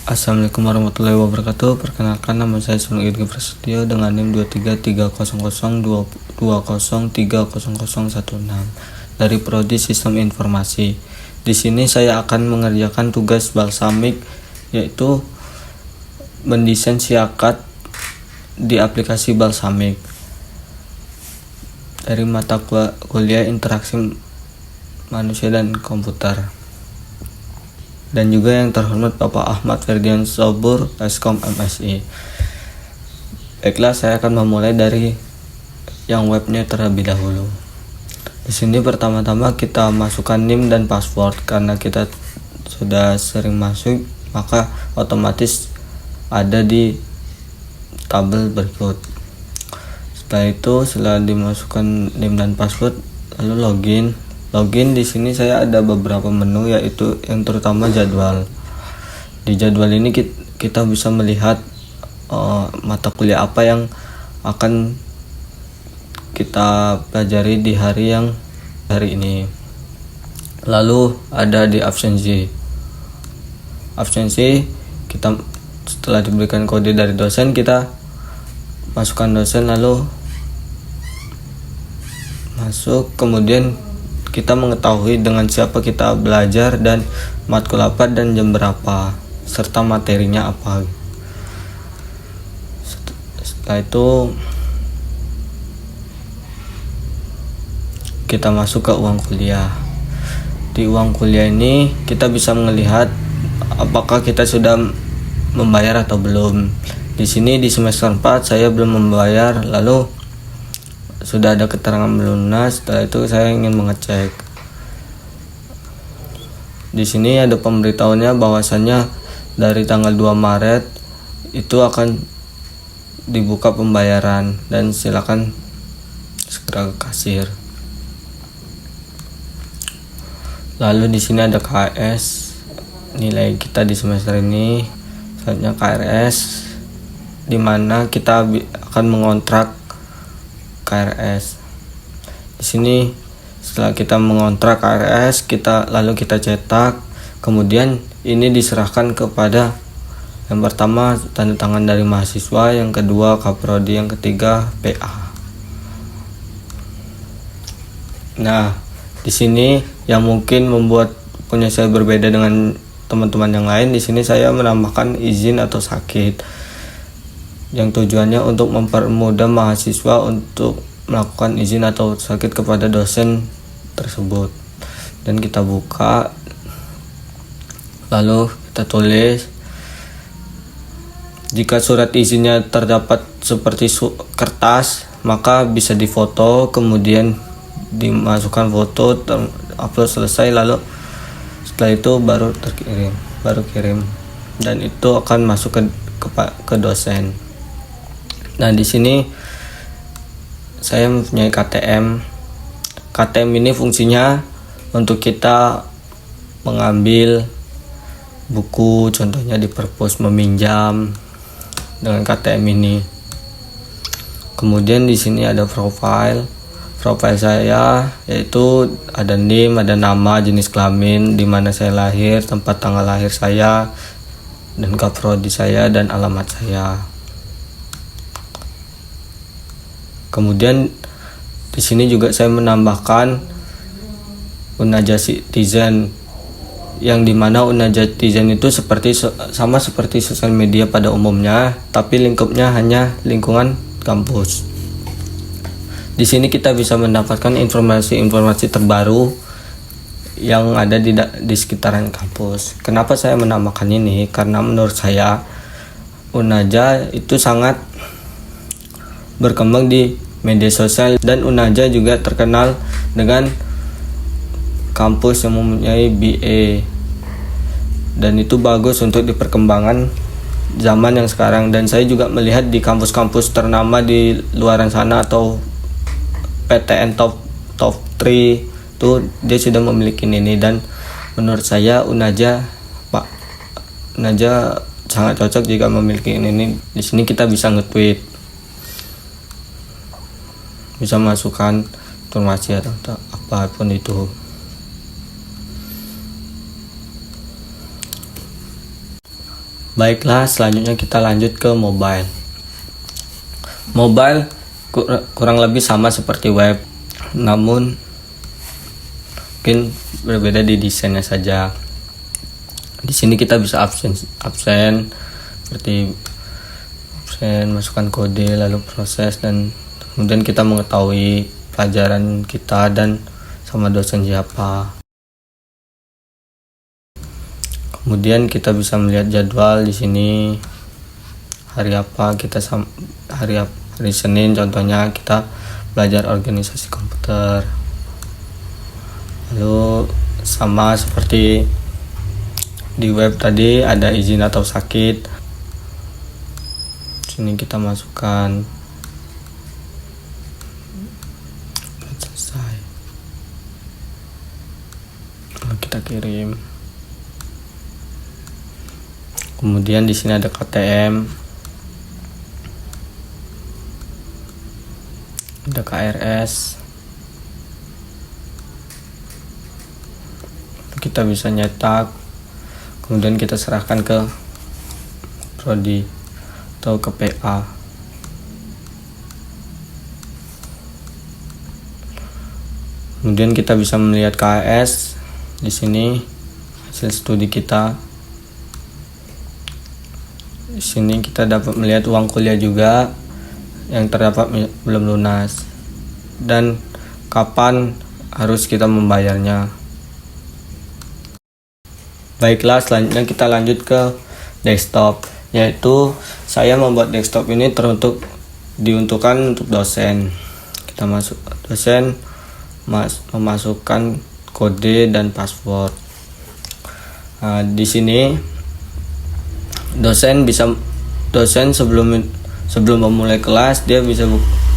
Assalamualaikum warahmatullahi wabarakatuh. Perkenalkan, nama saya Sulung Irgi Prasetyo dengan NIM 233002020303016 dari Prodi Sistem Informasi. Di sini saya akan mengerjakan tugas balsamik, yaitu mendesain siakat di aplikasi balsamik dari mata kuliah interaksi manusia dan komputer. Dan juga yang terhormat Bapak Ahmad Ferdian Sobur, Eskom MSI. Baiklah, saya akan memulai dari yang webnya terlebih dahulu. Di sini pertama-tama kita masukkan NIM dan password. Karena kita sudah sering masuk, maka otomatis ada di tabel berikut. Setelah dimasukkan NIM dan password, lalu login. Di sini saya ada beberapa menu, yaitu yang terutama jadwal. Di jadwal ini kita bisa melihat mata kuliah apa yang akan kita pelajari di hari ini. Lalu ada di absensi. Kita setelah diberikan kode dari dosen, kita masukkan dosen lalu masuk, kemudian kita mengetahui dengan siapa kita belajar dan matkul apa dan jam berapa serta materinya apa. Setelah itu kita masuk ke uang kuliah. Di uang kuliah ini kita bisa melihat apakah kita sudah membayar atau belum. Di sini di semester 4 saya belum membayar, lalu sudah ada keterangan melunas. Setelah itu saya ingin mengecek. Di sini ada pemberitahuannya bahwasannya dari tanggal 2 Maret itu akan dibuka pembayaran dan silakan segera ke kasir. Lalu di sini ada KRS, nilai kita di semester ini. Selanjutnya KRS, di mana kita akan mengontrak KRS. Di sini setelah kita mengontrak KRS, lalu kita cetak, kemudian ini diserahkan kepada yang pertama tanda tangan dari mahasiswa, yang kedua kaprodi, yang ketiga PA. Nah, di sini yang mungkin membuat punya saya berbeda dengan teman-teman yang lain, di sini saya menambahkan izin atau sakit, yang tujuannya untuk mempermudah mahasiswa untuk melakukan izin atau sakit kepada dosen tersebut. Dan kita buka, lalu kita tulis. Jika surat izinnya terdapat seperti kertas, maka bisa difoto, kemudian dimasukkan foto, upload selesai, lalu setelah itu baru kirim, dan itu akan masuk ke dosen. Nah, di sini saya mempunyai KTM. KTM ini fungsinya untuk kita mengambil buku, contohnya di perpus, meminjam dengan KTM ini. Kemudian di sini ada profile saya, yaitu ada NIM, ada nama, jenis kelamin, di mana saya lahir, tempat tanggal lahir saya, dan kaprodi saya dan alamat saya. Kemudian di sini juga saya menambahkan Unaja Citizen, yang dimana Unaja Citizen itu sama seperti sosial media pada umumnya, tapi lingkupnya hanya lingkungan kampus. Di sini kita bisa mendapatkan informasi terbaru yang ada di sekitaran kampus. Kenapa saya menambahkan ini? Karena menurut saya Unaja itu sangat berkembang di media sosial, dan Unaja juga terkenal dengan kampus yang mempunyai BA, dan itu bagus untuk di perkembangan zaman yang sekarang. Dan saya juga melihat di kampus-kampus ternama di luaran sana atau PTN top 3 itu dia sudah memiliki ini, dan menurut saya Unaja sangat cocok jika memiliki ini. Di sini kita bisa nge-tweet, bisa masukkan informasi atau apapun itu. Baiklah, selanjutnya kita lanjut ke mobile. Mobile kurang lebih sama seperti web, namun mungkin berbeda di desainnya saja. Di sini kita bisa absen seperti absen, masukkan kode, lalu proses, dan kemudian kita mengetahui pelajaran kita dan sama dosen siapa. Kemudian kita bisa melihat jadwal di sini. Hari apa kita hari Senin contohnya kita belajar organisasi komputer. Lalu sama seperti di web tadi ada izin atau sakit. Sini kita masukkan. Selesai. Lalu kita kirim. Kemudian di sini ada KTM, ada KRS. Kita bisa nyetak, kemudian kita serahkan ke prodi atau ke PA. Kemudian kita bisa melihat KRS di sini hasil studi kita. Di sini kita dapat melihat uang kuliah juga yang terdapat belum lunas dan kapan harus kita membayarnya. Baiklah, selanjutnya kita lanjut ke desktop, yaitu saya membuat desktop ini diuntukkan untuk dosen. Kita masuk dosen, memasukkan kode dan password. Nah, di sini dosen sebelum memulai kelas dia bisa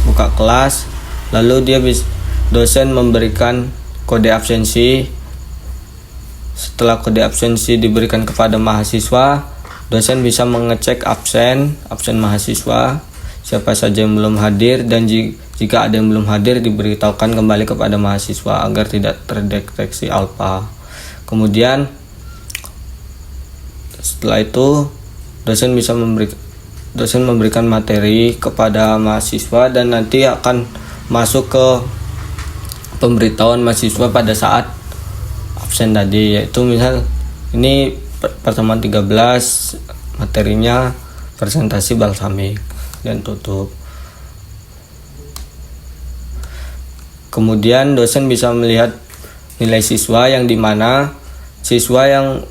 buka kelas, lalu dosen memberikan kode absensi. Setelah kode absensi diberikan kepada mahasiswa, dosen bisa mengecek absen mahasiswa, siapa saja yang belum hadir, dan jika ada yang belum hadir diberitahukan kembali kepada mahasiswa agar tidak terdeteksi alpha. Kemudian setelah itu dosen memberikan materi kepada mahasiswa dan nanti akan masuk ke pemberitahuan mahasiswa pada saat absen tadi, yaitu misal ini pertemuan 13 materinya presentasi balsamik dan tutup. Kemudian dosen bisa melihat nilai siswa yang dimana siswa yang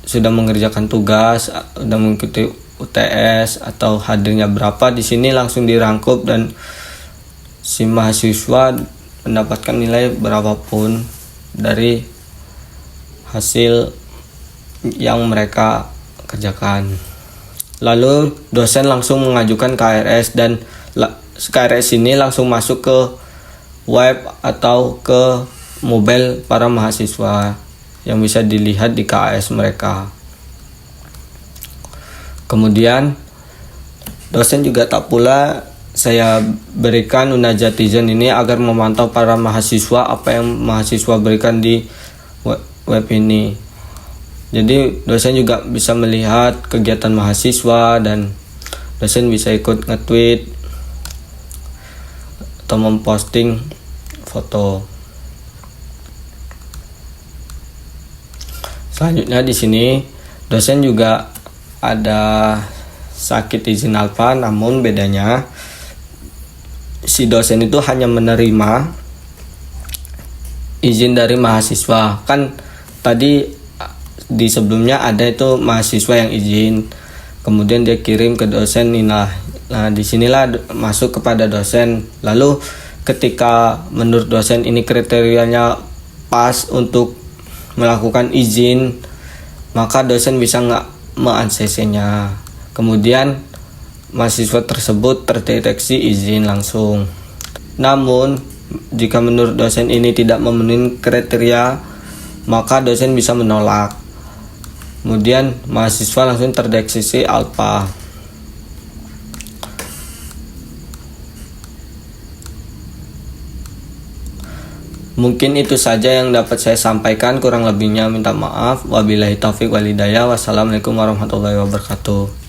sudah mengerjakan tugas, sudah mengikuti UTS atau hadirnya berapa, di sini langsung dirangkup dan si mahasiswa mendapatkan nilai berapapun dari hasil yang mereka kerjakan. Lalu dosen langsung mengajukan KRS dan KRS ini langsung masuk ke web atau ke mobile para mahasiswa yang bisa dilihat di KAS mereka. Kemudian dosen juga tak pula saya berikan Unajatizen ini agar memantau para mahasiswa apa yang mahasiswa berikan di web ini. Jadi dosen juga bisa melihat kegiatan mahasiswa dan dosen bisa ikut nge-tweet atau memposting foto. Selanjutnya di sini dosen juga ada sakit izin alpha, namun bedanya si dosen itu hanya menerima izin dari mahasiswa. Kan tadi di sebelumnya ada itu mahasiswa yang izin, kemudian dia kirim ke dosen ini. Nah, disinilah masuk kepada dosen. Lalu ketika menurut dosen ini kriterianya pas untuk melakukan izin, maka dosen bisa me-ACC-nya. Kemudian mahasiswa tersebut terdeteksi izin langsung. Namun jika menurut dosen ini tidak memenuhi kriteria, maka dosen bisa menolak. Kemudian mahasiswa langsung terdeteksi alpha. Mungkin itu saja yang dapat saya sampaikan, kurang lebihnya minta maaf. Wabillahi taufik walhidayah. Wassalamualaikum warahmatullahi wabarakatuh.